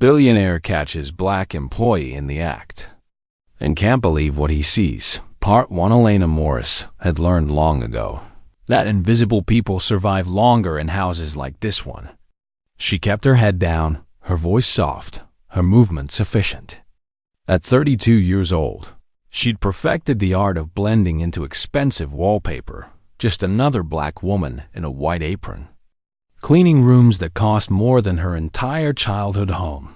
Billionaire catches black employee in the act and can't believe what he sees. Part 1. Elena Morris had learned long ago that invisible people survive longer in houses like this one. She kept her head down, her voice soft, her movements efficient. At 32 years old, she'd perfected the art of blending into expensive wallpaper, just another black woman in a white apron, cleaning rooms that cost more than her entire childhood home.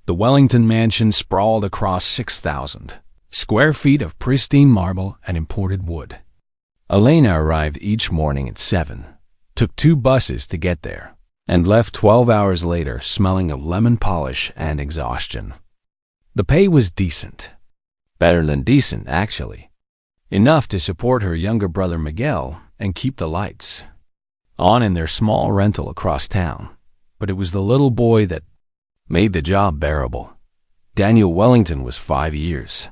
The Wellington mansion sprawled across 6,000 square feet of pristine marble and imported wood. Elena arrived each morning at 7, took 2 buses to get there, and left 12 hours later smelling of lemon polish and exhaustion. The pay was decent. Better than decent, actually. Enough to support her younger brother Miguel and keep the lights on in their small rental across town. But it was the little boy that made the job bearable. Daniel Wellington was 5 years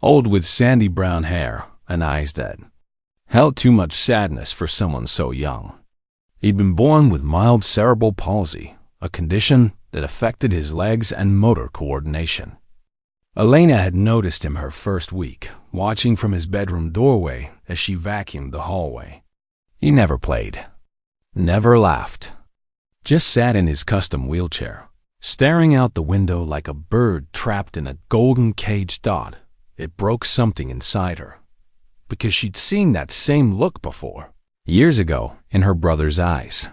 old, with sandy brown hair and eyes that held too much sadness for someone so young. He'd been born with mild cerebral palsy, a condition that affected his legs and motor coordination. Elena had noticed him her first week, watching from his bedroom doorway as she vacuumed the hallway. He never played, never laughed, just sat in his custom wheelchair, staring out the window like a bird trapped in a golden cage. It broke something inside her, because she'd seen that same look before, years ago, in her brother's eyes.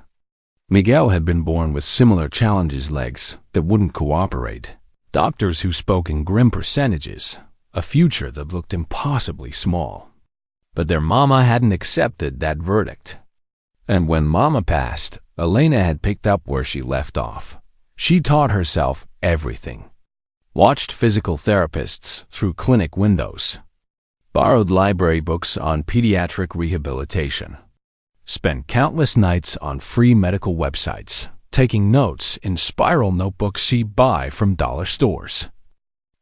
Miguel had been born with similar challenges: legs that wouldn't cooperate, doctors who spoke in grim percentages, a future that looked impossibly small. But their mama hadn't accepted that verdict. And when mama passed, Elena had picked up where she left off. She taught herself everything. Watched physical therapists through clinic windows. Borrowed library books on pediatric rehabilitation. Spent countless nights on free medical websites, taking notes in spiral notebooks she'd buy from dollar stores.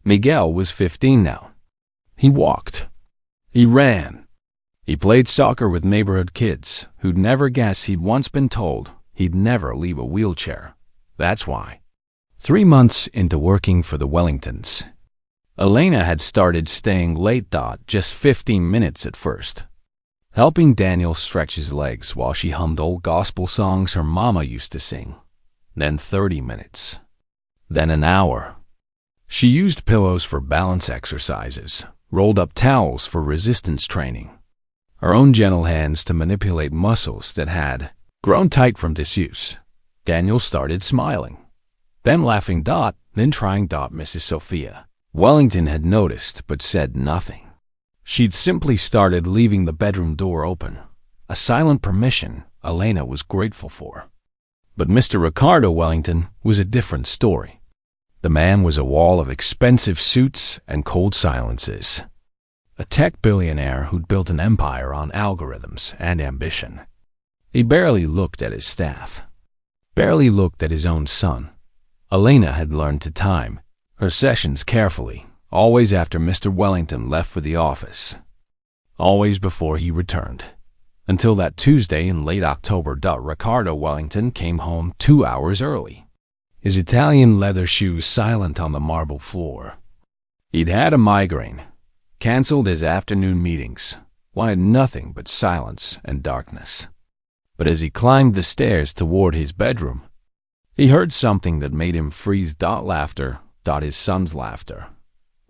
Miguel was 15 now. He walked. He ran. He played soccer with neighborhood kids who'd never guess he'd once been told he'd never leave a wheelchair. That's why. 3 months into working for the Wellingtons, Elena had started staying late. Just 15 minutes at first, helping Daniel stretch his legs while she hummed old gospel songs her mama used to sing. Then 30 minutes. Then an hour. She used pillows for balance exercises, rolled up towels for resistance training, her own gentle hands to manipulate muscles that had grown tight from disuse. Daniel started smiling, then laughing. Then trying. Mrs. Sophia Wellington had noticed but said nothing. She'd simply started leaving the bedroom door open, a silent permission Elena was grateful for. But Mr. Ricardo Wellington was a different story. The man was a wall of expensive suits and cold silences. A tech billionaire who'd built an empire on algorithms and ambition. He barely looked at his staff, barely looked at his own son. Elena had learned to time her sessions carefully, always after Mr. Wellington left for the office, always before he returned. Until that Tuesday in late October. Ricardo Wellington came home 2 hours early, his Italian leather shoes silent on the marble floor. He'd had a migraine, canceled his afternoon meetings, wanted nothing but silence and darkness. But as he climbed the stairs toward his bedroom, he heard something that made him freeze. Laughter. His son's laughter.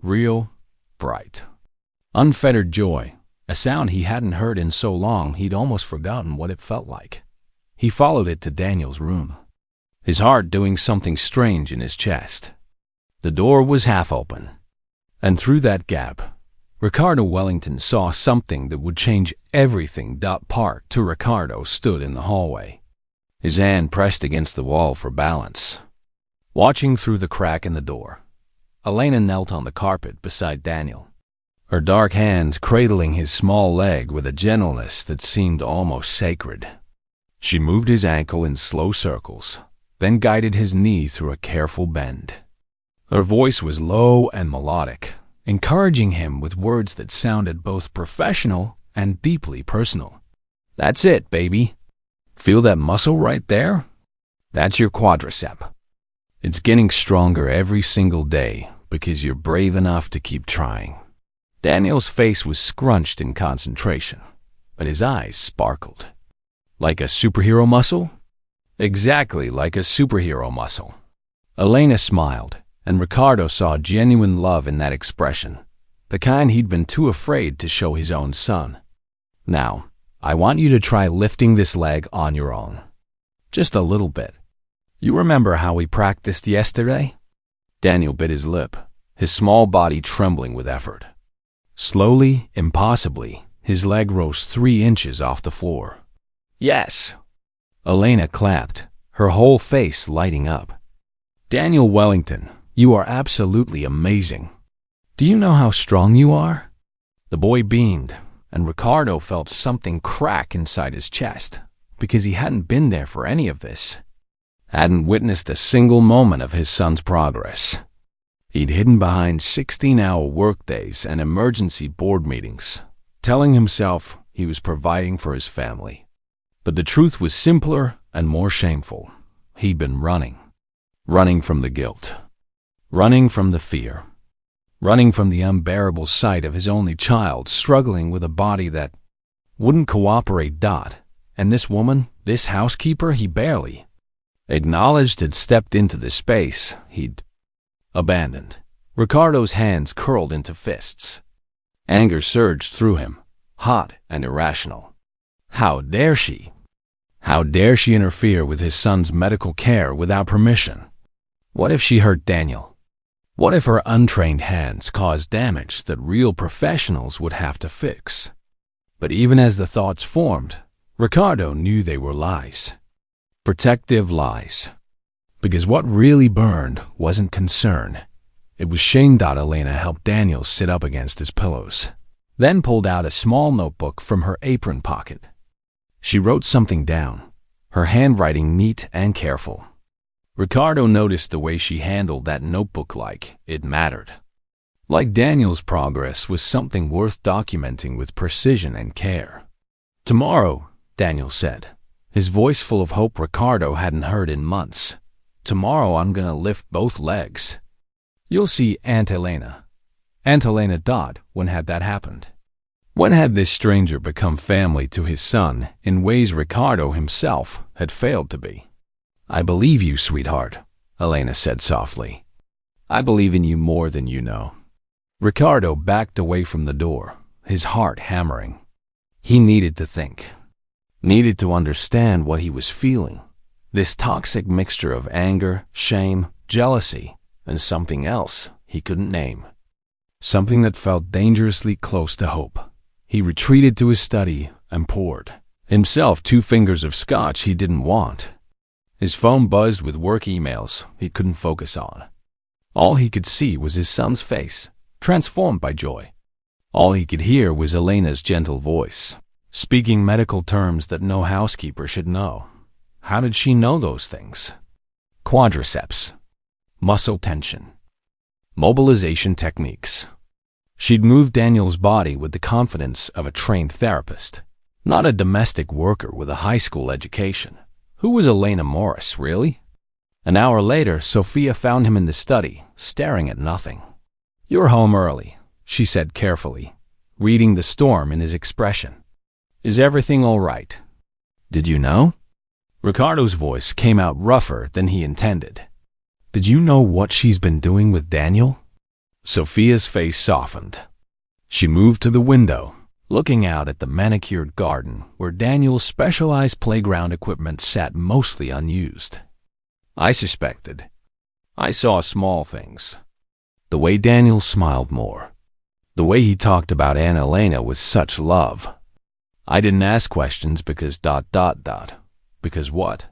Real, bright, unfettered joy. A sound he hadn't heard in so long he'd almost forgotten what it felt like. He followed it to Daniel's room, his heart doing something strange in his chest. The door was half open, and through that gap, Ricardo Wellington saw something that would change everything. Park to Ricardo stood in the hallway, his hand pressed against the wall for balance, watching through the crack in the door. Elena knelt on the carpet beside Daniel, her dark hands cradling his small leg with a gentleness that seemed almost sacred. She moved his ankle in slow circles, then guided his knee through a careful bend. Her voice was low and melodic, encouraging him with words that sounded both professional and deeply personal. "That's it, baby. Feel that muscle right there? That's your quadricep. It's getting stronger every single day because you're brave enough to keep trying. Daniel's face was scrunched in concentration, but his eyes sparkled. Like a superhero muscle? Exactly like a superhero muscle. Elena smiled, and Ricardo saw genuine love in that expression, the kind he'd been too afraid to show his own son. Now, I want you to try lifting this leg on your own. Just a little bit. You remember how we practiced yesterday? Daniel bit his lip, his small body trembling with effort. Slowly, impossibly, his leg rose 3 inches off the floor. Yes. Elena clapped, her whole face lighting up. Daniel Wellington, you are absolutely amazing. Do you know how strong you are? The boy beamed, and Ricardo felt something crack inside his chest, because he hadn't been there for any of this. Hadn't witnessed a single moment of his son's progress. He'd hidden behind 16-hour workdays and emergency board meetings, telling himself he was providing for his family. But the truth was simpler and more shameful. He'd been running. Running from the guilt. Running from the fear. Running from the unbearable sight of his only child struggling with a body that wouldn't cooperate. And this woman, this housekeeper, he barely acknowledged had stepped into the space he'd abandoned. Ricardo's hands curled into fists. Anger surged through him, hot and irrational. How dare she? How dare she interfere with his son's medical care without permission? What if she hurt Daniel? What if her untrained hands caused damage that real professionals would have to fix? But even as the thoughts formed, Ricardo knew they were lies. Protective lies. Because what really burned wasn't concern. It was shame. Elena helped Daniel sit up against his pillows, then pulled out a small notebook from her apron pocket. She wrote something down, her handwriting neat and careful. Ricardo noticed the way she handled that notebook like it mattered. Like Daniel's progress was something worth documenting with precision and care. Tomorrow, Daniel said, his voice full of hope Ricardo hadn't heard in months. Tomorrow I'm gonna lift both legs. You'll see Aunt Elena. Aunt Elena. When had that happened? When had this stranger become family to his son in ways Ricardo himself had failed to be? I believe you, sweetheart, Elena said softly. I believe in you more than you know. Ricardo backed away from the door, his heart hammering. He needed to think. Needed to understand what he was feeling. This toxic mixture of anger, shame, jealousy, and something else he couldn't name. Something that felt dangerously close to hope. He retreated to his study and poured himself 2 fingers of scotch he didn't want. His phone buzzed with work emails he couldn't focus on. All he could see was his son's face, transformed by joy. All he could hear was Elena's gentle voice, speaking medical terms that no housekeeper should know. How did she know those things? Quadriceps, muscle tension, mobilization techniques. She'd moved Daniel's body with the confidence of a trained therapist, not a domestic worker with a high school education. Who was Elena Morris, really? An hour later, Sophia found him in the study, staring at nothing. You're home early, she said carefully, reading the storm in his expression. Is everything all right? Did you know? Ricardo's voice came out rougher than he intended. Did you know what she's been doing with Daniel? Sophia's face softened. She moved to the window, looking out at the manicured garden where Daniel's specialized playground equipment sat mostly unused. I suspected. I saw small things. The way Daniel smiled more. The way he talked about Aunt Elena with such love. I didn't ask questions because ... Because what?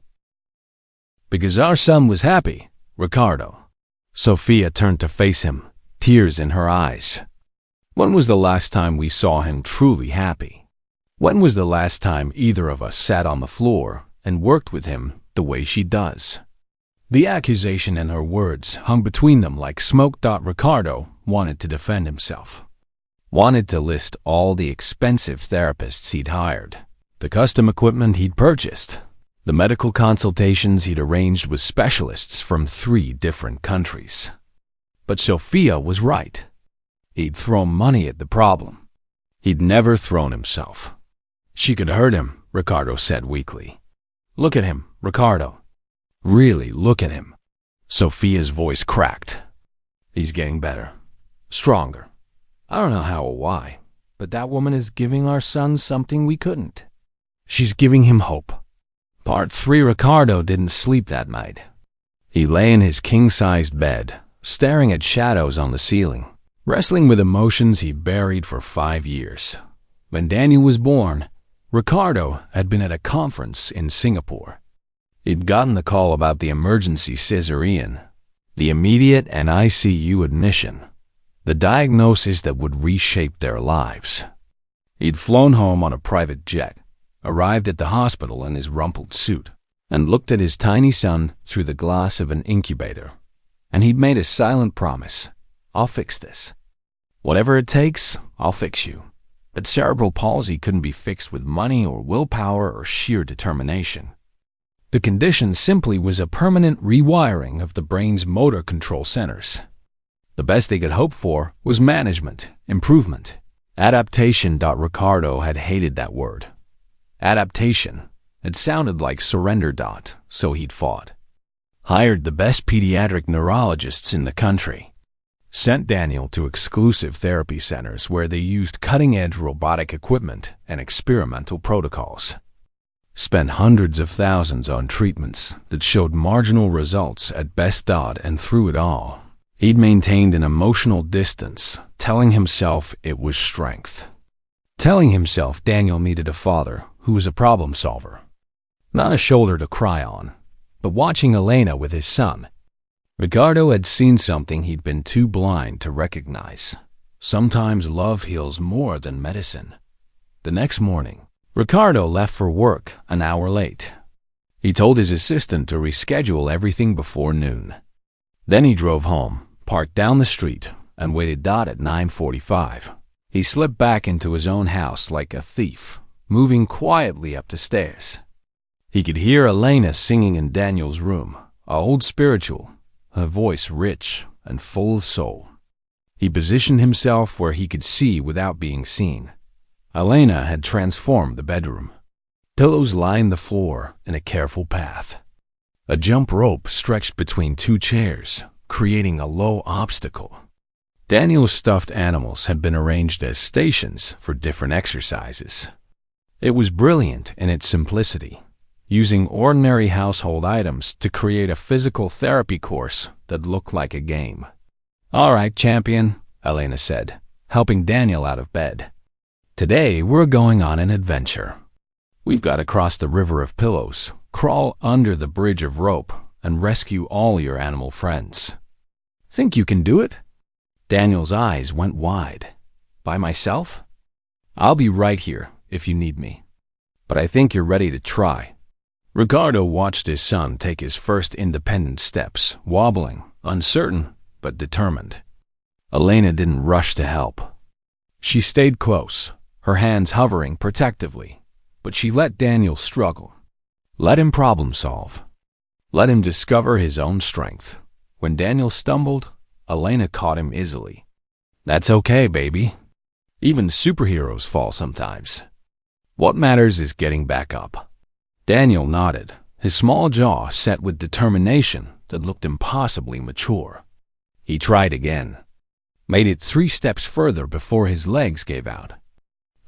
Because our son was happy, Ricardo. Sophia turned to face him, tears in her eyes. When was the last time we saw him truly happy? When was the last time either of us sat on the floor and worked with him the way she does? The accusation and her words hung between them like smoke. Ricardo wanted to defend himself. Wanted to list all the expensive therapists he'd hired, the custom equipment he'd purchased, The medical consultations he'd arranged with specialists from 3 different countries. But Sophia was right. He'd thrown money at the problem. He'd never thrown himself. She could hurt him, Ricardo said weakly. Look at him, Ricardo. Really, look at him. Sophia's voice cracked. He's getting better. Stronger. I don't know how or why, but that woman is giving our son something we couldn't. She's giving him hope. Part 3. Ricardo didn't sleep that night. He lay in his king-sized bed, staring at shadows on the ceiling, wrestling with emotions he buried for 5 years. When Daniel was born, Ricardo had been at a conference in Singapore. He'd gotten the call about the emergency cesarean, the immediate and ICU admission, the diagnosis that would reshape their lives. He'd flown home on a private jet, arrived at the hospital in his rumpled suit, and looked at his tiny son through the glass of an incubator. And he'd made a silent promise. I'll fix this. Whatever it takes, I'll fix you. But cerebral palsy couldn't be fixed with money or willpower or sheer determination. The condition simply was a permanent rewiring of the brain's motor control centers. The best they could hope for was management, improvement, adaptation. Ricardo had hated that word. Adaptation. It sounded like surrender. So he'd fought. Hired the best pediatric neurologists in the country. Sent Daniel to exclusive therapy centers where they used cutting-edge robotic equipment and experimental protocols. Spent hundreds of thousands on treatments that showed marginal results at best. And through it all, he'd maintained an emotional distance, telling himself it was strength. Telling himself Daniel needed a father who was a problem solver. Not a shoulder to cry on, but watching Elena with his son. Ricardo had seen something he'd been too blind to recognize. Sometimes love heals more than medicine. The next morning, Ricardo left for work an hour late. He told his assistant to reschedule everything before noon. Then he drove home, parked down the street, and waited. At 9:45. He slipped back into his own house like a thief, moving quietly up the stairs. He could hear Elena singing in Daniel's room, a old spiritual, her voice rich and full of soul. He positioned himself where he could see without being seen. Elena had transformed the bedroom. Pillows lined the floor in a careful path. A jump rope stretched between 2 chairs, creating a low obstacle. Daniel's stuffed animals had been arranged as stations for different exercises. It was brilliant in its simplicity, using ordinary household items to create a physical therapy course that looked like a game. All right, champion, Elena said, helping Daniel out of bed. Today, we're going on an adventure. We've got to cross the river of pillows, crawl under the bridge of rope, and rescue all your animal friends. Think you can do it? Daniel's eyes went wide. By myself? I'll be right here if you need me. But I think you're ready to try. Ricardo watched his son take his first independent steps, wobbling, uncertain, but determined. Elena didn't rush to help. She stayed close, her hands hovering protectively, but she let Daniel struggle. Let him problem solve. Let him discover his own strength. When Daniel stumbled, Elena caught him easily. That's okay, baby. Even superheroes fall sometimes. What matters is getting back up. Daniel nodded, his small jaw set with determination that looked impossibly mature. He tried again. Made it 3 steps further before his legs gave out.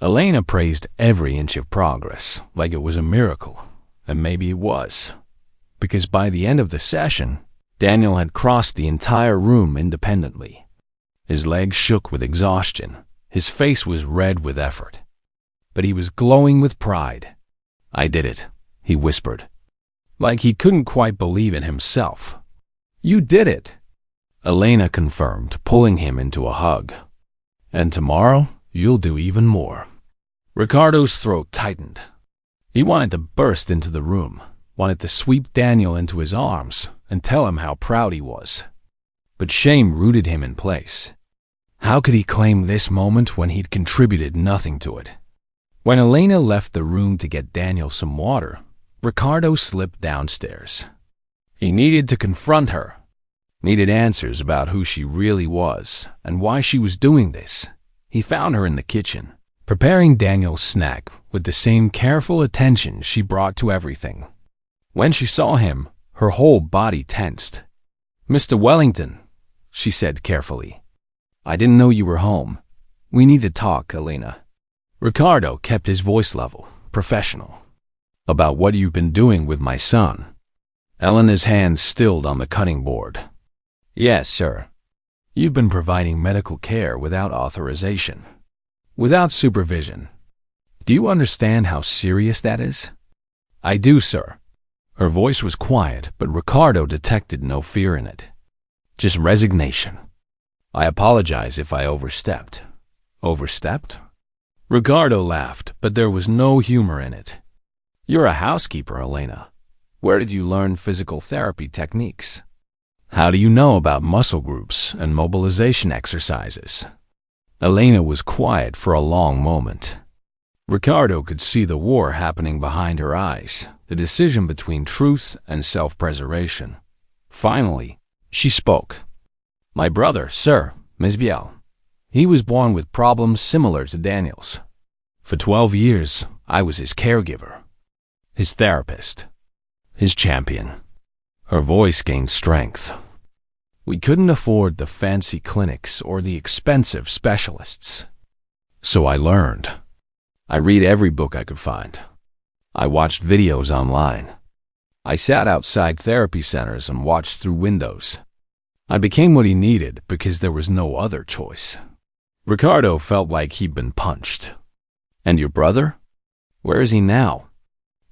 Elena praised every inch of progress like it was a miracle, and maybe it was. Because by the end of the session, Daniel had crossed the entire room independently. His legs shook with exhaustion. His face was red with effort. But he was glowing with pride. I did it, he whispered. Like he couldn't quite believe it himself. You did it, Elena confirmed, pulling him into a hug. And tomorrow, you'll do even more. Ricardo's throat tightened. He wanted to burst into the room, wanted to sweep Daniel into his arms and tell him how proud he was. But shame rooted him in place. How could he claim this moment when he'd contributed nothing to it? When Elena left the room to get Daniel some water, Ricardo slipped downstairs. He needed to confront her, needed answers about who she really was and why she was doing this. He found her in the kitchen, preparing Daniel's snack with the same careful attention she brought to everything. When she saw him, her whole body tensed. "Mr. Wellington," she said carefully. "I didn't know you were home. We need to talk, Elena." Ricardo kept his voice level, professional. "About what you've been doing with my son." Elena's hands stilled on the cutting board. "Yes, sir. You've been providing medical care without authorization, without supervision. Do you understand how serious that is?" "I do, sir." Her voice was quiet, but Ricardo detected no fear in it. Just resignation. "I apologize if I overstepped." "Overstepped?" Ricardo laughed, but there was no humor in it. "You're a housekeeper, Elena. Where did you learn physical therapy techniques? How do you know about muscle groups and mobilization exercises?" Elena was quiet for a long moment. Ricardo could see the war happening behind her eyes, the decision between truth and self-preservation. Finally, she spoke. "My brother, sir, Miss Biel. He was born with problems similar to Daniel's. For 12 years, I was his caregiver, his therapist, his champion." Her voice gained strength. "We couldn't afford the fancy clinics or the expensive specialists. So I learned. I read every book I could find. I watched videos online. I sat outside therapy centers and watched through windows. I became what he needed because there was no other choice." Ricardo felt like he'd been punched. "And your brother? Where is he now?"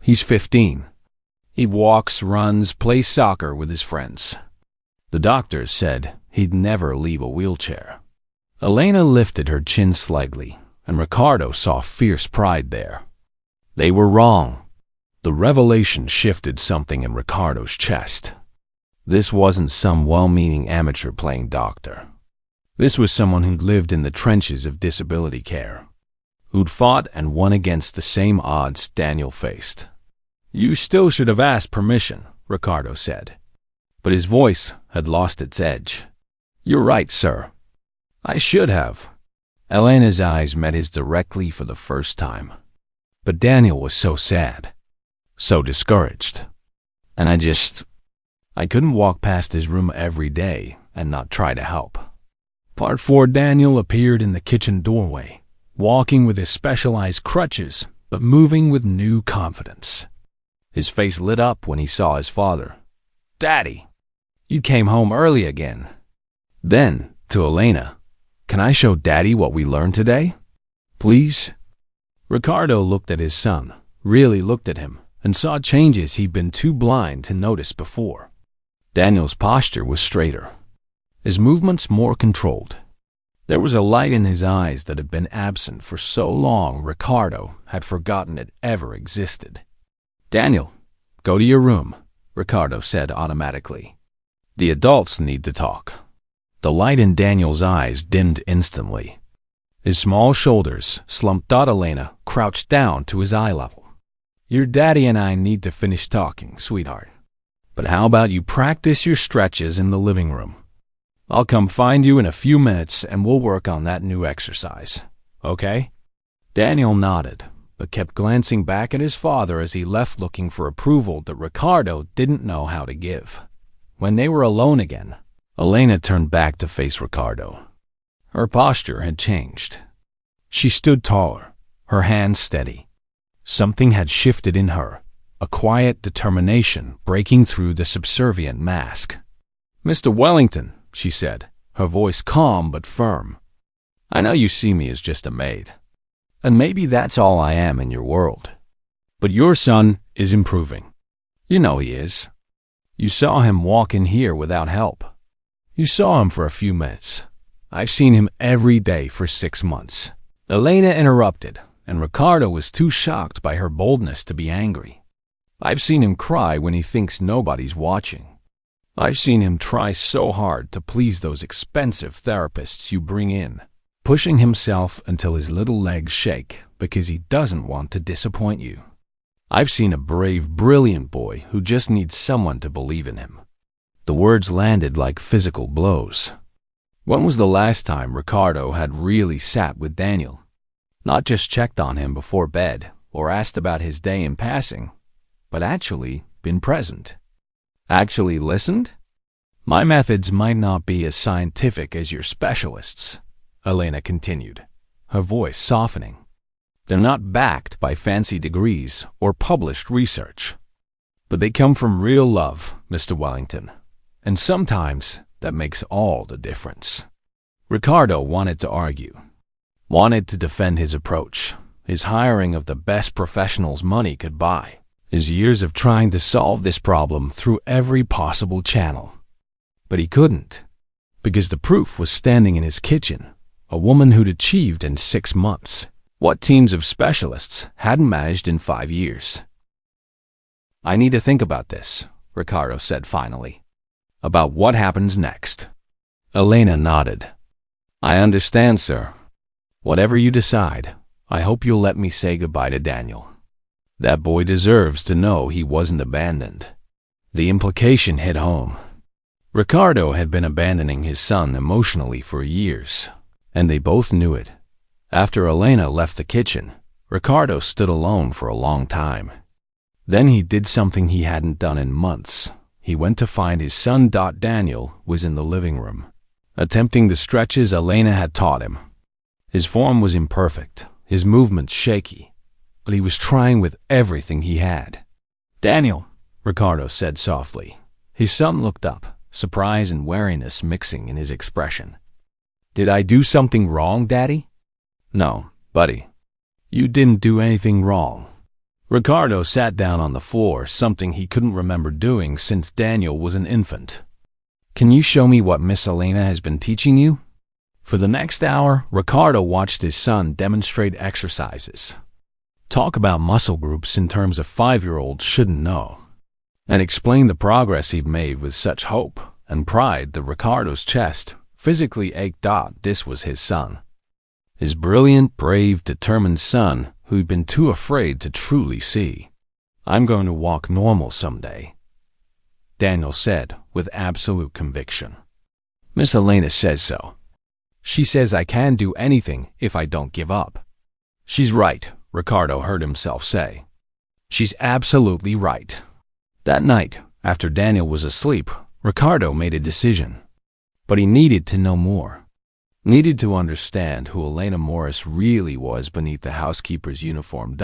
"He's 15. He walks, runs, plays soccer with his friends. The doctors said he'd never leave a wheelchair." Elena lifted her chin slightly, and Ricardo saw fierce pride there. They were wrong. The revelation shifted something in Ricardo's chest. This wasn't some well-meaning amateur playing doctor. This was someone who'd lived in the trenches of disability care, who'd fought and won against the same odds Daniel faced. "You still should have asked permission," Ricardo said. But his voice had lost its edge. "You're right, sir. I should have." Elena's eyes met his directly for the first time. But Daniel was so sad, so discouraged. And I couldn't walk past his room every day and not try to help. Part 4 Daniel appeared in the kitchen doorway, walking with his specialized crutches, but moving with new confidence. His face lit up when he saw his father. "Daddy, you came home early again." Then, to Elena, "Can I show Daddy what we learned today? Please?" Ricardo looked at his son, really looked at him, and saw changes he'd been too blind to notice before. Daniel's posture was straighter, his movements more controlled. There was a light in his eyes that had been absent for so long Ricardo had forgotten it ever existed. "Daniel, go to your room," Ricardo said automatically. "The adults need to talk." The light in Daniel's eyes dimmed instantly. His small shoulders slumped. Elena crouched down to his eye level. "Your daddy and I need to finish talking, sweetheart. But how about you practice your stretches in the living room? I'll come find you in a few minutes and we'll work on that new exercise. Okay?" Daniel nodded, but kept glancing back at his father as he left, looking for approval that Ricardo didn't know how to give. When they were alone again, Elena turned back to face Ricardo. Her posture had changed. She stood taller, her hands steady. Something had shifted in her, a quiet determination breaking through the subservient mask. "Mr. Wellington," she said, her voice calm but firm. "I know you see me as just a maid, and maybe that's all I am in your world. But your son is improving. You know he is. You saw him walk in here without help. You saw him for a few minutes. I've seen him every day for 6 months." Elena interrupted, and Ricardo was too shocked by her boldness to be angry. "I've seen him cry when he thinks nobody's watching. I've seen him try so hard to please those expensive therapists you bring in, pushing himself until his little legs shake because he doesn't want to disappoint you. I've seen a brave, brilliant boy who just needs someone to believe in him." The words landed like physical blows. When was the last time Ricardo had really sat with Daniel? Not just checked on him before bed or asked about his day in passing, but actually been present. Actually listened? "My methods might not be as scientific as your specialists," Elena continued, her voice softening. "They're not backed by fancy degrees or published research. But they come from real love, Mr. Wellington, and sometimes that makes all the difference." Ricardo wanted to argue, wanted to defend his approach, his hiring of the best professionals money could buy, his years of trying to solve this problem through every possible channel. But he couldn't, because the proof was standing in his kitchen, a woman who'd achieved in 6 months what teams of specialists hadn't managed in 5 years. "I need to think about this," Ricardo said finally. "About what happens next." Elena nodded. "I understand, sir. Whatever you decide, I hope you'll let me say goodbye to Daniel. That boy deserves to know he wasn't abandoned." The implication hit home. Ricardo had been abandoning his son emotionally for years, and they both knew it. After Elena left the kitchen, Ricardo stood alone for a long time. Then he did something he hadn't done in months. He went to find his son. Daniel was in the living room, attempting the stretches Elena had taught him. His form was imperfect, his movements shaky, but he was trying with everything he had. "Daniel," Ricardo said softly. His son looked up, surprise and wariness mixing in his expression. "Did I do something wrong, Daddy?" "No, buddy. You didn't do anything wrong." Ricardo sat down on the floor, something he couldn't remember doing since Daniel was an infant. "Can you show me what Miss Elena has been teaching you?" For the next hour, Ricardo watched his son demonstrate exercises, talk about muscle groups in terms a 5-year-old shouldn't know, and explain the progress he'd made with such hope and pride that Ricardo's chest physically ached. This was his son. His brilliant, brave, determined son who'd been too afraid to truly see. "I'm going to walk normal someday," Daniel said with absolute conviction. "Miss Elena says so. She says I can do anything if I don't give up." "She's right," Ricardo heard himself say. "She's absolutely right." That night, after Daniel was asleep, Ricardo made a decision. But he needed to know more. Needed to understand who Elena Morris really was beneath the housekeeper's uniform.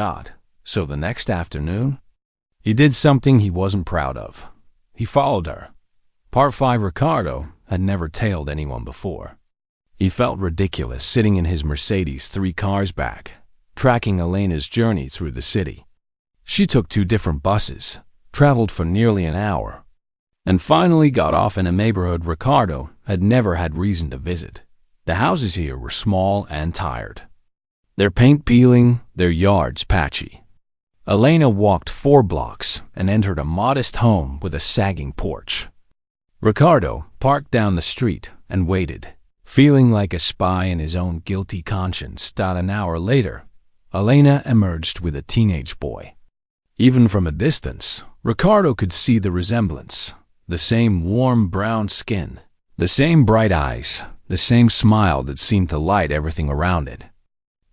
So the next afternoon, he did something he wasn't proud of. He followed her. Part 5 Ricardo had never tailed anyone before. He felt ridiculous sitting in his Mercedes 3 cars back, tracking Elena's journey through the city. She took 2 different buses, traveled for nearly an hour, and finally got off in a neighborhood Ricardo had never had reason to visit. The houses here were small and tired, their paint peeling, their yards patchy. Elena walked 4 blocks and entered a modest home with a sagging porch. Ricardo parked down the street and waited, feeling like a spy in his own guilty conscience. An hour later, Elena emerged with a teenage boy. Even from a distance, Ricardo could see the resemblance, the same warm brown skin, the same bright eyes, the same smile that seemed to light everything around it.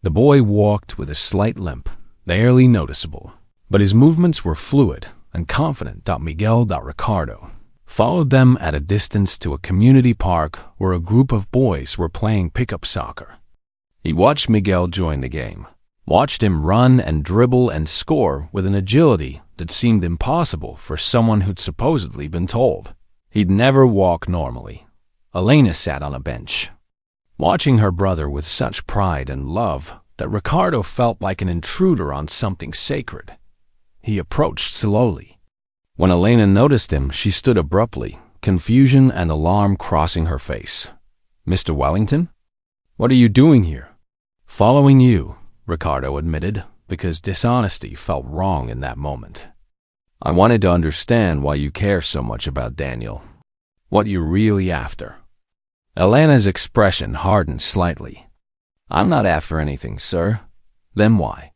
The boy walked with a slight limp, barely noticeable, but his movements were fluid and confident. Miguel Ricardo followed them at a distance to a community park where a group of boys were playing pickup soccer. He watched Miguel join the game, watched him run and dribble and score with an agility that seemed impossible for someone who'd supposedly been told he'd never walk normally. Elena sat on a bench, watching her brother with such pride and love that Ricardo felt like an intruder on something sacred. He approached slowly. When Elena noticed him, she stood abruptly, confusion and alarm crossing her face. "Mr. Wellington? What are you doing here?" "Following you," Ricardo admitted, because dishonesty felt wrong in that moment. "I wanted to understand why you care so much about Daniel. What you're really after." Elena's expression hardened slightly. "I'm not after anything, sir." "Then why?"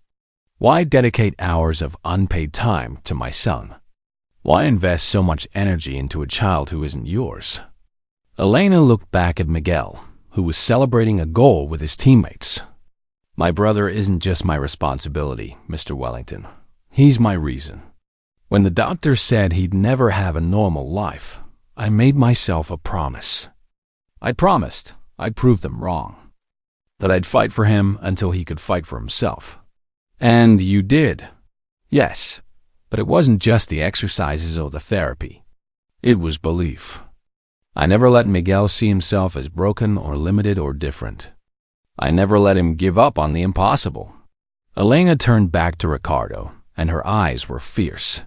Why dedicate hours of unpaid time to my son? Why invest so much energy into a child who isn't yours? Elena looked back at Miguel, who was celebrating a goal with his teammates. My brother isn't just my responsibility, Mr. Wellington. He's my reason. When the doctor said he'd never have a normal life, I made myself a promise. I promised I'd prove them wrong, that I'd fight for him until he could fight for himself. And you did. Yes, but it wasn't just the exercises or the therapy. It was belief. I never let Miguel see himself as broken or limited or different. I never let him give up on the impossible. Elena turned back to Ricardo, and her eyes were fierce.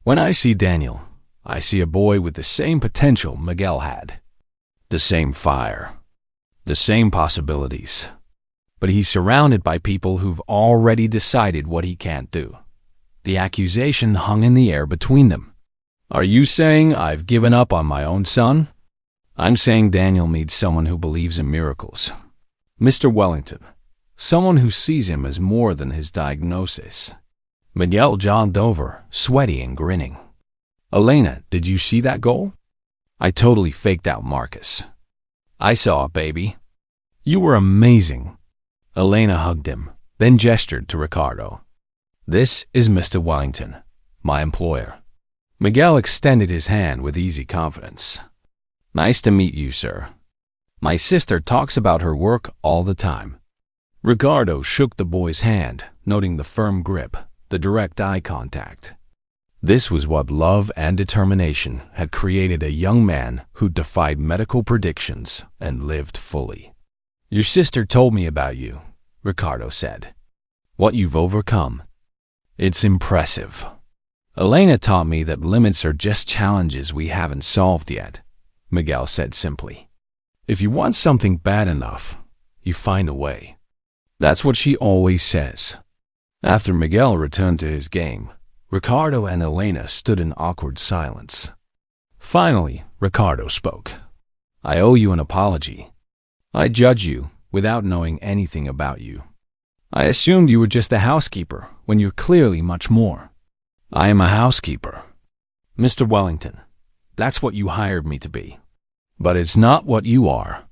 When I see Daniel, I see a boy with the same potential Miguel had. The same fire. The same possibilities. But he's surrounded by people who've already decided what he can't do. The accusation hung in the air between them. Are you saying I've given up on my own son? I'm saying Daniel needs someone who believes in miracles. Mr. Wellington, someone who sees him as more than his diagnosis. Miguel jogged over, sweaty and grinning. Elena, did you see that goal? I totally faked out Marcus. I saw it, baby. You were amazing. Elena hugged him, then gestured to Ricardo. This is Mr. Wellington, my employer. Miguel extended his hand with easy confidence. Nice to meet you, sir. My sister talks about her work all the time. Ricardo shook the boy's hand, noting the firm grip, the direct eye contact. This was what love and determination had created a young man who defied medical predictions and lived fully. Your sister told me about you, Ricardo said. What you've overcome. It's impressive. Elena taught me that limits are just challenges we haven't solved yet, Miguel said simply. If you want something bad enough, you find a way. That's what she always says. After Miguel returned to his game, Ricardo and Elena stood in awkward silence. Finally, Ricardo spoke. I owe you an apology. I judge you without knowing anything about you. I assumed you were just a housekeeper when you're clearly much more. I am a housekeeper. Mr. Wellington, that's what you hired me to be. But it's not what you are.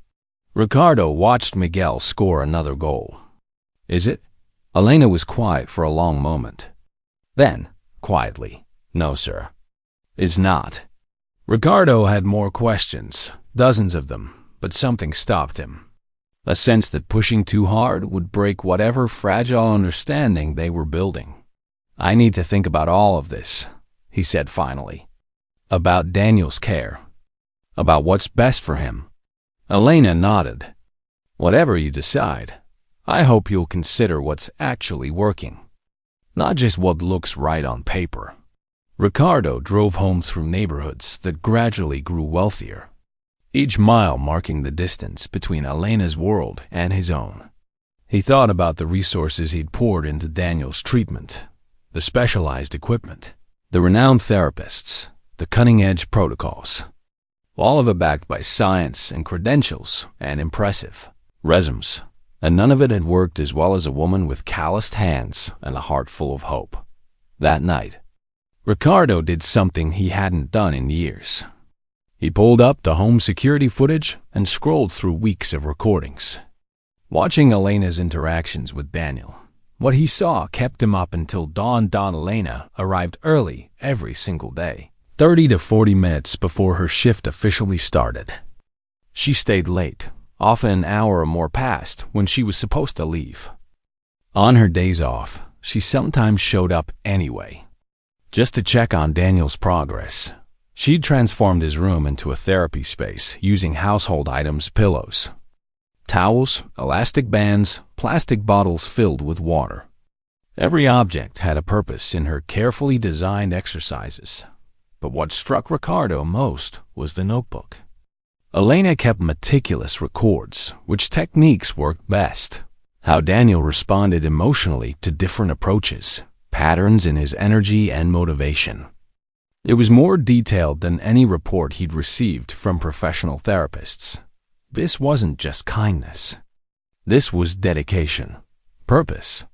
Ricardo watched Miguel score another goal. Is it? Elena was quiet for a long moment. Then, quietly, no, sir. It's not. Ricardo had more questions, dozens of them, but something stopped him. A sense that pushing too hard would break whatever fragile understanding they were building. I need to think about all of this, he said finally. About Daniel's care. About what's best for him. Elena nodded. Whatever you decide, I hope you'll consider what's actually working. Not just what looks right on paper. Ricardo drove home through neighborhoods that gradually grew wealthier, each mile marking the distance between Elena's world and his own. He thought about the resources he'd poured into Daniel's treatment, the specialized equipment, the renowned therapists, the cutting-edge protocols. All of it backed by science and credentials and impressive resumes. And none of it had worked as well as a woman with calloused hands and a heart full of hope. That night, Ricardo did something he hadn't done in years. He pulled up the home security footage and scrolled through weeks of recordings. Watching Elena's interactions with Daniel, what he saw kept him up until dawn. Elena arrived early every single day, 30 to 40 minutes before her shift officially started. She stayed late, often an hour or more past when she was supposed to leave. On her days off, she sometimes showed up anyway, just to check on Daniel's progress. She'd transformed his room into a therapy space using household items, pillows, towels, elastic bands, plastic bottles filled with water. Every object had a purpose in her carefully designed exercises. But what struck Ricardo most was the notebook. Elena kept meticulous records, which techniques worked best, how Daniel responded emotionally to different approaches, patterns in his energy and motivation. It was more detailed than any report he'd received from professional therapists. This wasn't just kindness. This was dedication, purpose,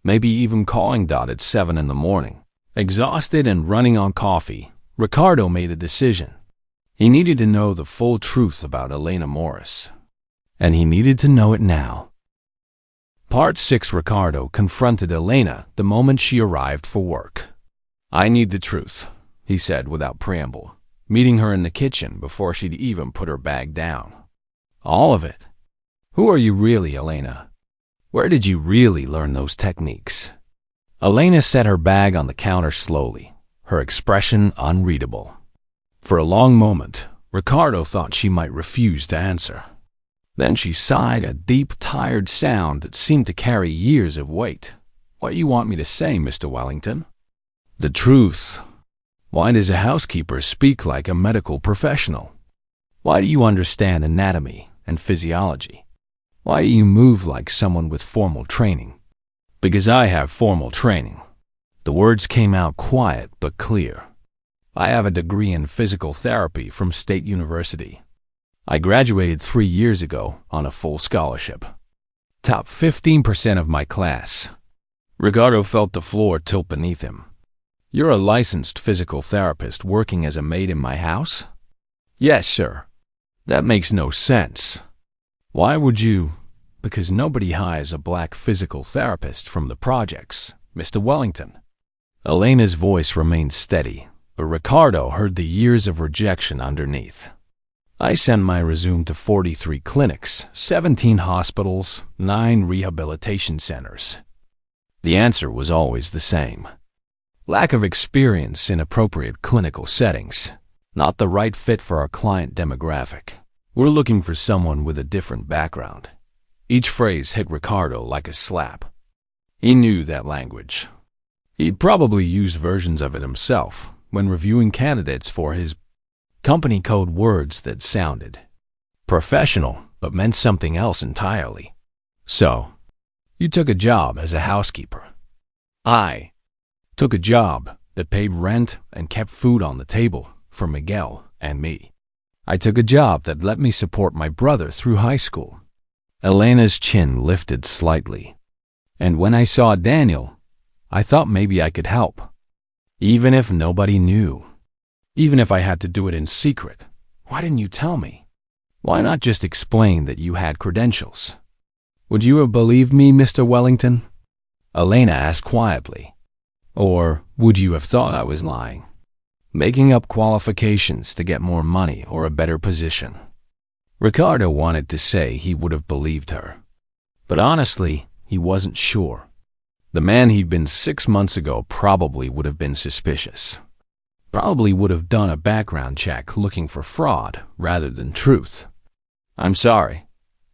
maybe even calling Dot at 7 in the morning. Exhausted and running on coffee, Ricardo made a decision. He needed to know the full truth about Elena Morris, and he needed to know it now. Part 6. Ricardo confronted Elena the moment she arrived for work. "I need the truth," he said without preamble, meeting her in the kitchen before she'd even put her bag down. "All of it. Who are you really, Elena? Where did you really learn those techniques?" Elena set her bag on the counter slowly, her expression unreadable. For a long moment, Ricardo thought she might refuse to answer. Then she sighed a deep, tired sound that seemed to carry years of weight. "What do you want me to say, Mr. Wellington?" "The truth. Why does a housekeeper speak like a medical professional? Why do you understand anatomy and physiology? Why do you move like someone with formal training?" "Because I have formal training." The words came out quiet but clear. "I have a degree in physical therapy from State University. I graduated 3 years ago on a full scholarship. Top 15% of my class." Ricardo felt the floor tilt beneath him. "You're a licensed physical therapist working as a maid in my house?" "Yes, sir." "That makes no sense. Why would you?" "Because nobody hires a black physical therapist from the projects, Mr. Wellington." Elena's voice remained steady, but Ricardo heard the years of rejection underneath. "I sent my resume to 43 clinics, 17 hospitals, 9 rehabilitation centers." The answer was always the same. Lack of experience in appropriate clinical settings. Not the right fit for our client demographic. We're looking for someone with a different background. Each phrase hit Ricardo like a slap. He knew that language. He'd probably used versions of it himself when reviewing candidates for his company. Code words that sounded professional but meant something else entirely. "So, you took a job as a housekeeper." "I took a job that paid rent and kept food on the table for Miguel and me. I took a job that let me support my brother through high school." Elena's chin lifted slightly. "And when I saw Daniel, I thought maybe I could help. Even if nobody knew. Even if I had to do it in secret. Why didn't you tell me? Why not just explain that you had credentials?" "Would you have believed me, Mr. Wellington?" Elena asked quietly. "Or would you have thought I was lying? Making up qualifications to get more money or a better position?" Ricardo wanted to say he would have believed her. But honestly, he wasn't sure. The man he'd been 6 months ago probably would have been suspicious. Probably would have done a background check looking for fraud rather than truth. "I'm sorry,"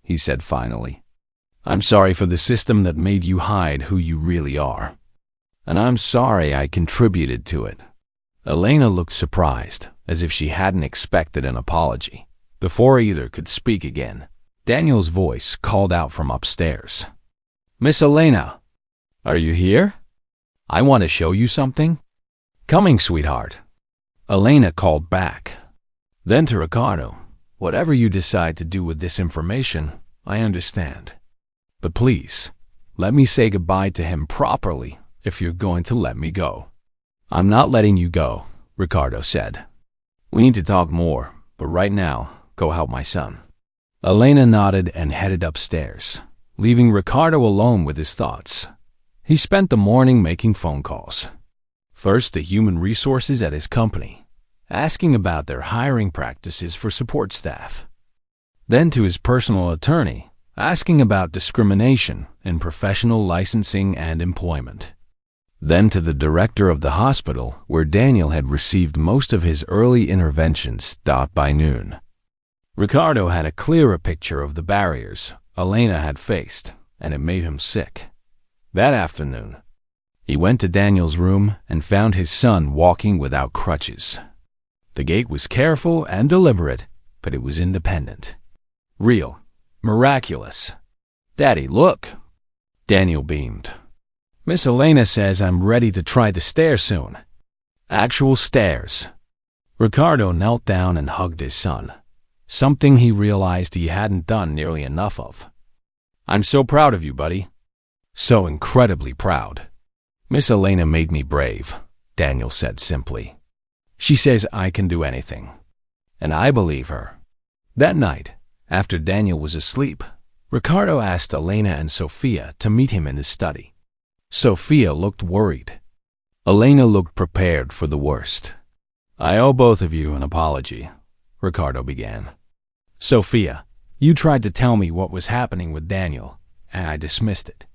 he said finally. "I'm sorry for the system that made you hide who you really are. And I'm sorry I contributed to it." Elena looked surprised, as if she hadn't expected an apology. Before either could speak again, Daniel's voice called out from upstairs. "Miss Elena, are you here? I want to show you something." "Coming, sweetheart," Elena called back. Then to Ricardo, "Whatever you decide to do with this information, I understand. But please, let me say goodbye to him properly if you're going to let me go." "I'm not letting you go," Ricardo said. "We need to talk more, but right now, go help my son." Elena nodded and headed upstairs, leaving Ricardo alone with his thoughts. He spent the morning making phone calls. First to human resources at his company, asking about their hiring practices for support staff. Then to his personal attorney, asking about discrimination in professional licensing and employment. Then to the director of the hospital where Daniel had received most of his early interventions. By noon, Ricardo had a clearer picture of the barriers Elena had faced, and it made him sick. That afternoon, he went to Daniel's room and found his son walking without crutches. The gait was careful and deliberate, but it was independent. Real. Miraculous. "Daddy, look." Daniel beamed. "Miss Elena says I'm ready to try the stairs soon." Actual stairs. Ricardo knelt down and hugged his son, something he realized he hadn't done nearly enough of. "I'm so proud of you, buddy." So incredibly proud. Miss Elena made me brave, Daniel said simply. She says I can do anything. And I believe her. That night, after Daniel was asleep, Ricardo asked Elena and Sophia to meet him in his study. Sophia looked worried. Elena looked prepared for the worst. I owe both of you an apology, Ricardo began. Sophia, you tried to tell me what was happening with Daniel, and I dismissed it.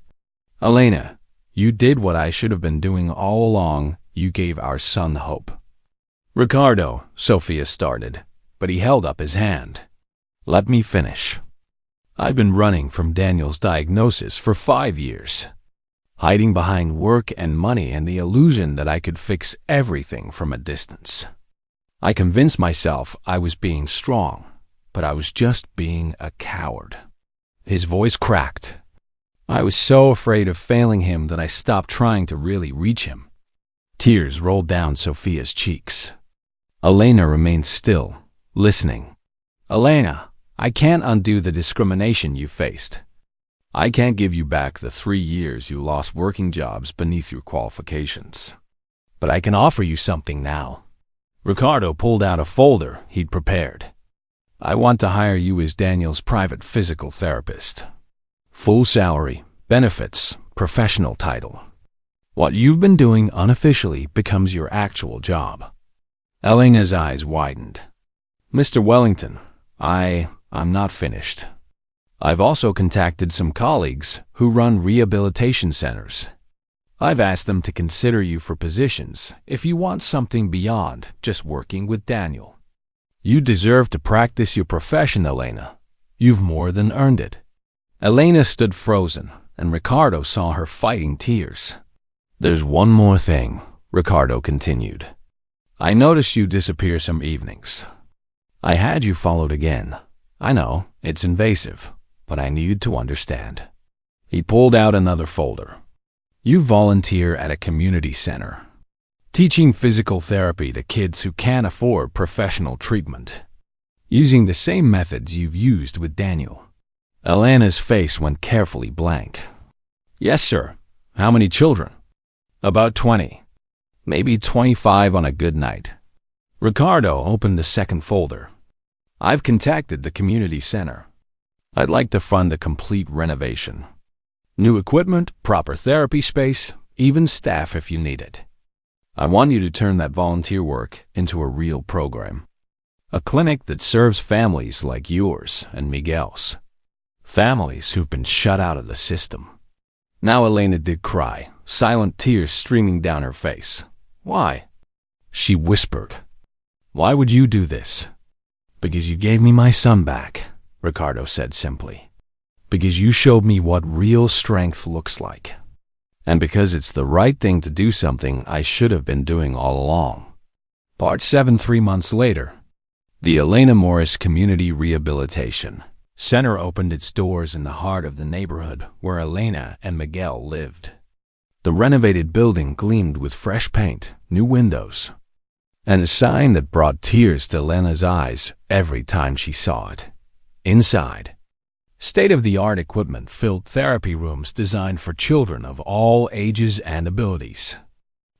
Elena, you did what I should have been doing all along. You gave our son hope. Ricardo, Sophia started, but he held up his hand. Let me finish. I've been running from Daniel's diagnosis for 5 years, hiding behind work and money and the illusion that I could fix everything from a distance. I convinced myself I was being strong, but I was just being a coward. His voice cracked. I was so afraid of failing him that I stopped trying to really reach him. Tears rolled down Sophia's cheeks. Elena remained still, listening. Elena, I can't undo the discrimination you faced. I can't give you back the 3 years you lost working jobs beneath your qualifications. But I can offer you something now. Ricardo pulled out a folder he'd prepared. I want to hire you as Daniel's private physical therapist. Full salary, benefits, professional title. What you've been doing unofficially becomes your actual job. Elena's eyes widened. Mr. Wellington, I'm not finished. I've also contacted some colleagues who run rehabilitation centers. I've asked them to consider you for positions if you want something beyond just working with Daniel. You deserve to practice your profession, Elena. You've more than earned it. Elena stood frozen, and Ricardo saw her fighting tears. There's one more thing, Ricardo continued. I noticed you disappear some evenings. I had you followed again. I know, it's invasive, but I needed to understand. He pulled out another folder. You volunteer at a community center, teaching physical therapy to kids who can't afford professional treatment, using the same methods you've used with Daniel. Elena's face went carefully blank. Yes, sir. How many children? About 20. Maybe 25 on a good night. Ricardo opened the second folder. I've contacted the community center. I'd like to fund a complete renovation. New equipment, proper therapy space, even staff if you need it. I want you to turn that volunteer work into a real program. A clinic that serves families like yours and Miguel's. Families who've been shut out of the system. Now Elena did cry, silent tears streaming down her face. Why? She whispered. Why would you do this? Because you gave me my son back, Ricardo said simply. Because you showed me what real strength looks like. And because it's the right thing to do something I should have been doing all along. Part 7 3 months later. The Elena Morris Community Rehabilitation Center opened its doors in the heart of the neighborhood where Elena and Miguel lived. The renovated building gleamed with fresh paint, new windows, and a sign that brought tears to Elena's eyes every time she saw it. Inside, state-of-the-art equipment filled therapy rooms designed for children of all ages and abilities.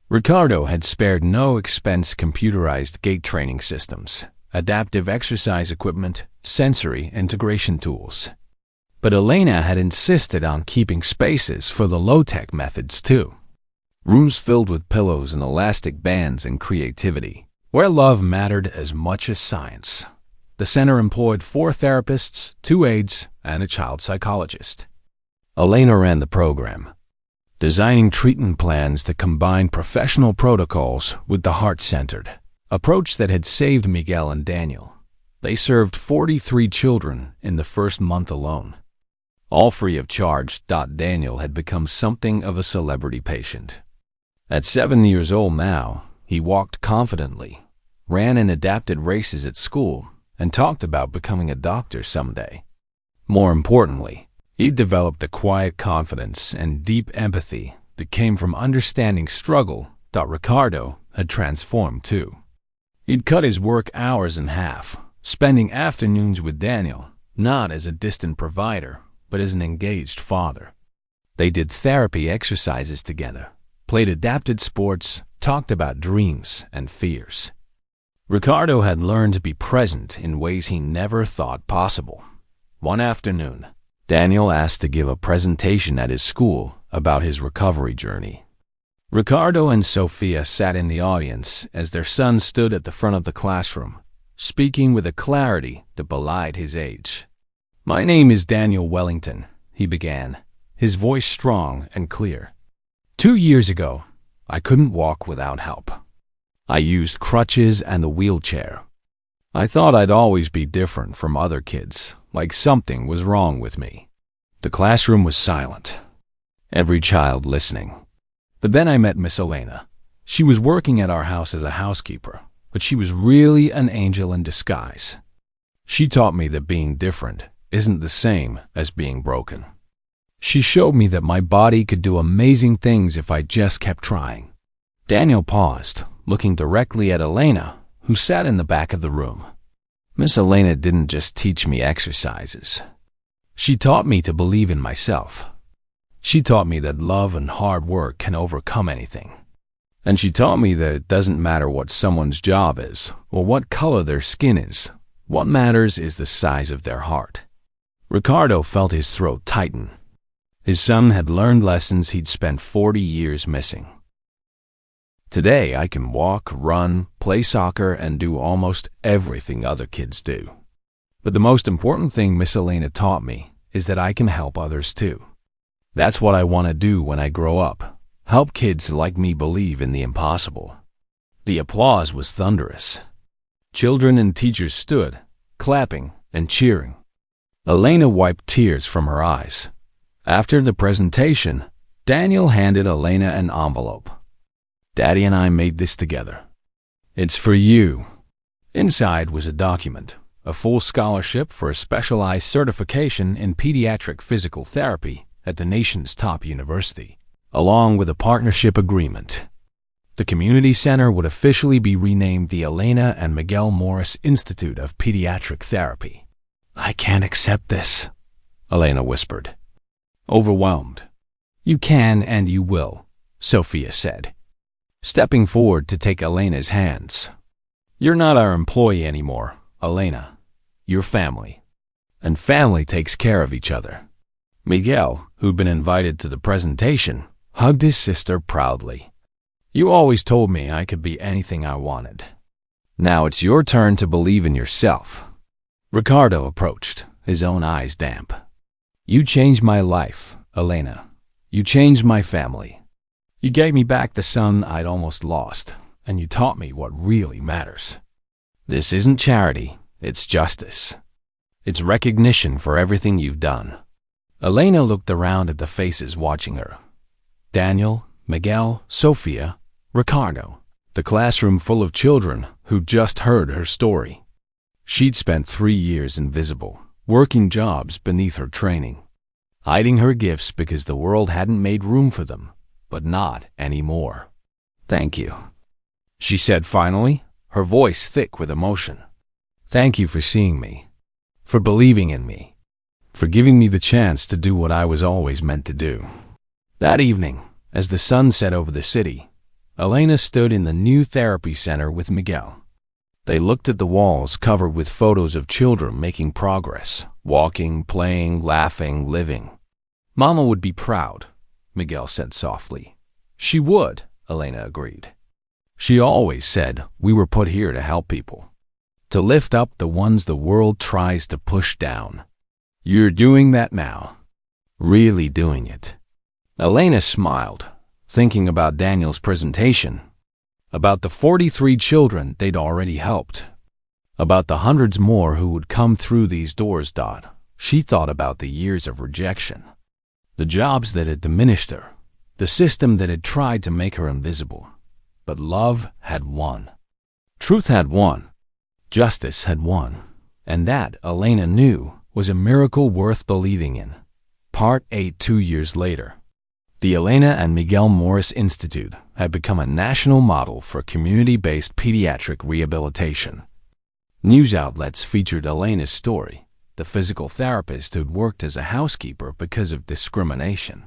Ricardo had spared no expense. Computerized gait training systems, adaptive exercise equipment, sensory integration tools. But Elena had insisted on keeping spaces for the low-tech methods too. Rooms filled with pillows and elastic bands and creativity, where love mattered as much as science. The center employed 4 therapists, 2 aides, and a child psychologist. Elena ran the program, designing treatment plans that combined professional protocols with the heart-centered approach that had saved Miguel and Daniel. They served 43 children in the first month alone. All free of charge. Daniel had become something of a celebrity patient. At 7 years old now, he walked confidently, ran in adapted races at school, and talked about becoming a doctor someday. More importantly, he developed the quiet confidence and deep empathy that came from understanding struggle. Ricardo had transformed too. He'd cut his work hours in half, spending afternoons with Daniel, not as a distant provider, but as an engaged father. They did therapy exercises together, played adapted sports, talked about dreams and fears. Ricardo had learned to be present in ways he never thought possible. One afternoon, Daniel asked to give a presentation at his school about his recovery journey. Ricardo and Sophia sat in the audience as their son stood at the front of the classroom, speaking with a clarity that belied his age. "My name is Daniel Wellington," he began, his voice strong and clear. 2 years ago, I couldn't walk without help. I used crutches and a wheelchair. I thought I'd always be different from other kids, like something was wrong with me. The classroom was silent, every child listening. But then I met Miss Elena. She was working at our house as a housekeeper, but she was really an angel in disguise. She taught me that being different isn't the same as being broken. She showed me that my body could do amazing things if I just kept trying. Daniel paused, looking directly at Elena, who sat in the back of the room. Miss Elena didn't just teach me exercises. She taught me to believe in myself. She taught me that love and hard work can overcome anything. And she taught me that it doesn't matter what someone's job is or what color their skin is. What matters is the size of their heart. Ricardo felt his throat tighten. His son had learned lessons he'd spent 40 years missing. Today, I can walk, run, play soccer, and do almost everything other kids do. But the most important thing Miss Elena taught me is that I can help others too. That's what I want to do when I grow up. Help kids like me believe in the impossible. The applause was thunderous. Children and teachers stood, clapping and cheering. Elena wiped tears from her eyes. After the presentation, Daniel handed Elena an envelope. "Daddy and I made this together. It's for you." Inside was a document, a full scholarship for a specialized certification in pediatric physical therapy at the nation's top university, along with a partnership agreement. The community center would officially be renamed the Elena and Miguel Morris Institute of Pediatric Therapy. "I can't accept this," Elena whispered, overwhelmed. "You can and you will," Sophia said, stepping forward to take Elena's hands. "You're not our employee anymore, Elena. You're family. And family takes care of each other." Miguel, who'd been invited to the presentation, hugged his sister proudly. "You always told me I could be anything I wanted. Now it's your turn to believe in yourself." Ricardo approached, his own eyes damp. "You changed my life, Elena. You changed my family. You gave me back the son I'd almost lost, and you taught me what really matters. This isn't charity, it's justice. It's recognition for everything you've done." Elena looked around at the faces watching her. Daniel, Miguel, Sophia, Ricardo, the classroom full of children who'd just heard her story. She'd spent 3 years invisible, working jobs beneath her training, hiding her gifts because the world hadn't made room for them, but not anymore. "Thank you," she said finally, her voice thick with emotion. "Thank you for seeing me, for believing in me, for giving me the chance to do what I was always meant to do." That evening, as the sun set over the city, Elena stood in the new therapy center with Miguel. They looked at the walls covered with photos of children making progress, walking, playing, laughing, living. "Mama would be proud," Miguel said softly. "She would," Elena agreed. "She always said we were put here to help people, to lift up the ones the world tries to push down. You're doing that now, really doing it." Elena smiled, thinking about Daniel's presentation, about the 43 children they'd already helped, about the hundreds more who would come through these doors. She thought about the years of rejection, the jobs that had diminished her, the system that had tried to make her invisible. But love had won. Truth had won. Justice had won. And that, Elena knew, was a miracle worth believing in. Part 8. 2 years later, the Elena and Miguel Morris Institute had become a national model for community-based pediatric rehabilitation. News outlets featured Elena's story, the physical therapist who'd worked as a housekeeper because of discrimination.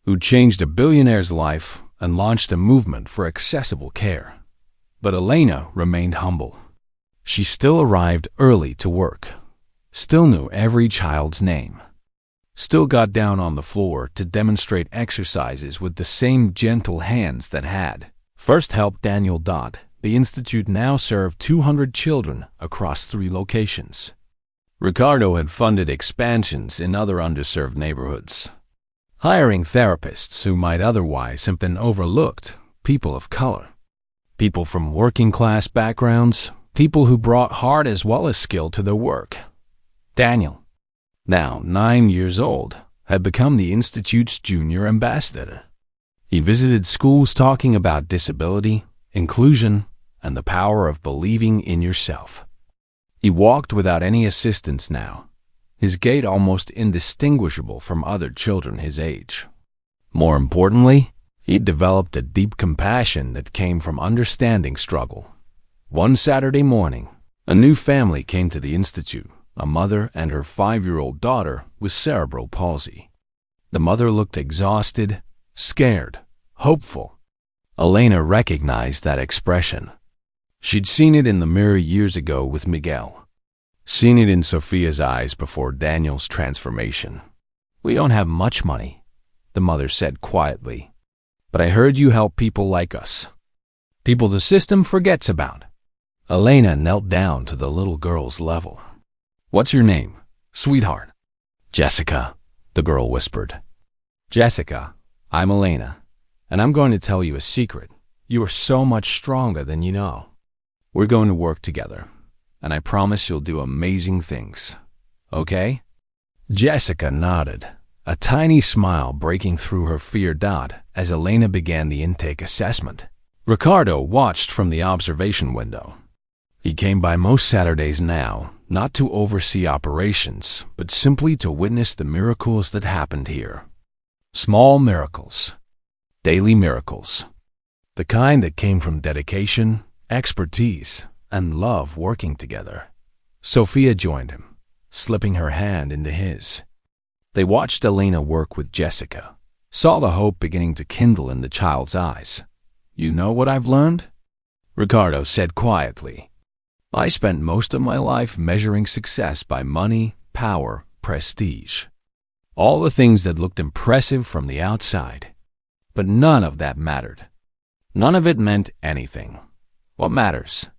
who changed a billionaire's life and launched a movement for accessible care. But Elena remained humble. She still arrived early to work, still knew every child's name, still got down on the floor to demonstrate exercises with the same gentle hands that had first helped Daniel. The institute now served 200 children across 3 locations. Ricardo had funded expansions in other underserved neighborhoods, hiring therapists who might otherwise have been overlooked, people of color, people from working-class backgrounds, people who brought heart as well as skill to their work. Daniel, now 9 years old, had become the Institute's junior ambassador. He visited schools talking about disability, inclusion, and the power of believing in yourself. He walked without any assistance now, his gait almost indistinguishable from other children his age. More importantly, he developed a deep compassion that came from understanding struggle. One Saturday morning, a new family came to the Institute, a mother and her 5-year-old daughter with cerebral palsy. The mother looked exhausted, scared, hopeful. Elena recognized that expression. She'd seen it in the mirror years ago with Miguel, seen it in Sophia's eyes before Daniel's transformation. "We don't have much money," the mother said quietly, "but I heard you help people like us, people the system forgets about." Elena knelt down to the little girl's level. "What's your name, sweetheart?" "Jessica," the girl whispered. "Jessica, I'm Elena, and I'm going to tell you a secret. You are so much stronger than you know. We're going to work together, and I promise you'll do amazing things. Okay?" Jessica nodded, a tiny smile breaking through her fear. As Elena began the intake assessment, Ricardo watched from the observation window. He came by most Saturdays now, not to oversee operations, but simply to witness the miracles that happened here. Small miracles, daily miracles, the kind that came from dedication, expertise, and love working together. Sophia joined him, slipping her hand into his. They watched Elena work with Jessica, saw the hope beginning to kindle in the child's eyes. "You know what I've learned?" Ricardo said quietly. "I spent most of my life measuring success by money, power, prestige. All the things that looked impressive from the outside. But none of that mattered. None of it meant anything. What matters?"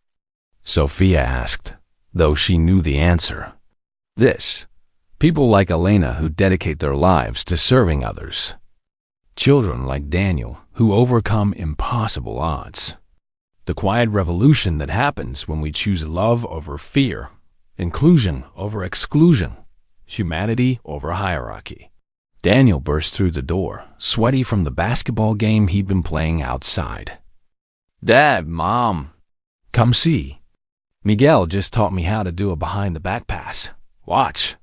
Sophia asked, though she knew the answer. "This. People like Elena who dedicate their lives to serving others. Children like Daniel who overcome impossible odds. The quiet revolution that happens when we choose love over fear, inclusion over exclusion, humanity over hierarchy." Daniel burst through the door, sweaty from the basketball game he'd been playing outside. "Dad, Mom, come see. Miguel just taught me how to do a behind-the-back pass. Watch."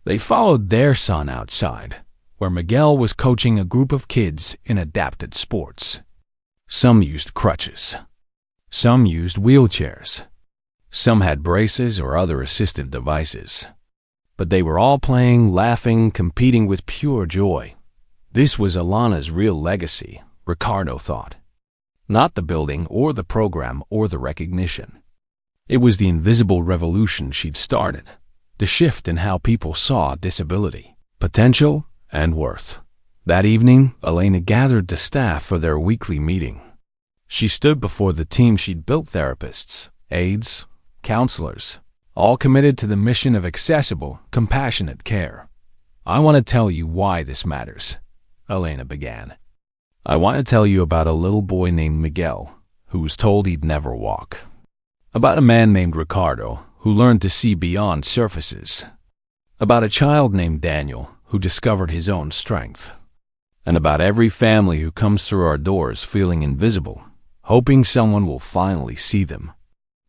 They followed their son outside, where Miguel was coaching a group of kids in adapted sports. Some used crutches. Some used wheelchairs. Some had braces or other assistive devices. But they were all playing, laughing, competing with pure joy. This was Alana's real legacy, Ricardo thought. Not the building or the program or the recognition. It was the invisible revolution she'd started, the shift in how people saw disability, potential, and worth. That evening, Elena gathered the staff for their weekly meeting. She stood before the team she'd built: therapists, aides, counselors, all committed to the mission of accessible, compassionate care. "I want to tell you why this matters," Elena began. "I want to tell you about a little boy named Miguel, who was told he'd never walk. About a man named Ricardo, who learned to see beyond surfaces. About a child named Daniel, who discovered his own strength. And about every family who comes through our doors feeling invisible, hoping someone will finally see them."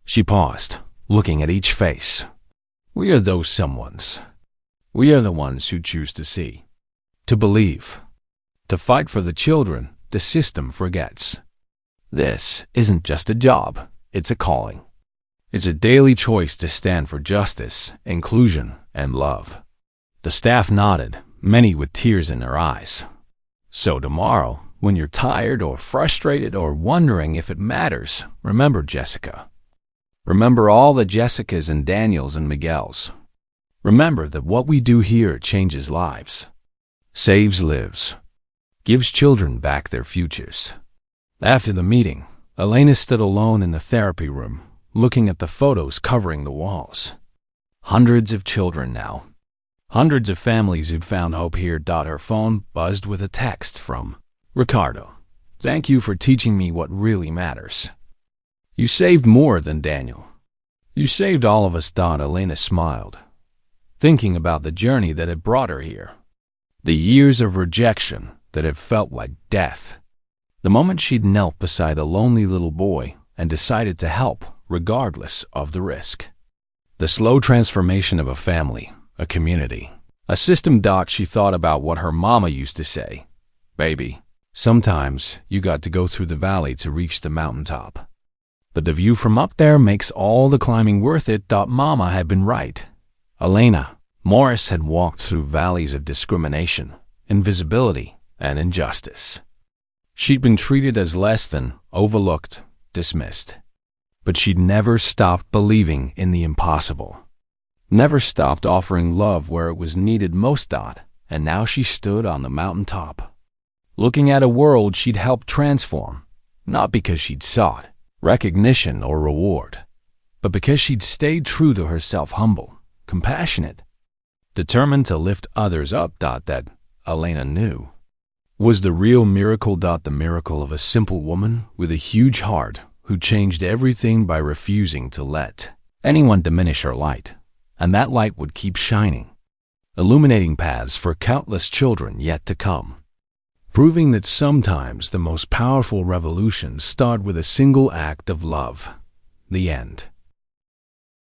She paused, looking at each face. "We are those someones. We are the ones who choose to see, to believe, to fight for the children the system forgets. This isn't just a job, it's a calling. It's a daily choice to stand for justice, inclusion, and love." The staff nodded, many with tears in their eyes. So tomorrow, when you're tired or frustrated or wondering if it matters, remember Jessica. Remember all the Jessicas and Daniels and Miguels. Remember that what we do here changes lives, saves lives, gives children back their futures. After the meeting, Elena stood alone in the therapy room, looking at the photos covering the walls. Hundreds of children now. Hundreds of families who'd found hope here. Her phone buzzed with a text from Ricardo. Thank you for teaching me what really matters. You saved more than Daniel. You saved all of us. Elena smiled, thinking about the journey that had brought her here. The years of rejection that had felt like death. The moment she'd knelt beside a lonely little boy and decided to help, regardless of the risk. The slow transformation of a family, a community, a system. She thought about what her mama used to say. Baby, sometimes you got to go through the valley to reach the mountaintop. But the view from up there makes all the climbing worth it. Mama had been right. Elena Morris had walked through valleys of discrimination, invisibility, and injustice. She'd been treated as less than, overlooked, dismissed. But she'd never stopped believing in the impossible. Never stopped offering love where it was needed most. And now she stood on the mountaintop, looking at a world she'd helped transform, not because she'd sought recognition or reward, but because she'd stayed true to herself, humble, compassionate, determined to lift others up. That, Elena knew, was the real miracle. The miracle of a simple woman with a huge heart who changed everything by refusing to let anyone diminish her light. And that light would keep shining, illuminating paths for countless children yet to come, proving that sometimes the most powerful revolutions start with a single act of love. The end.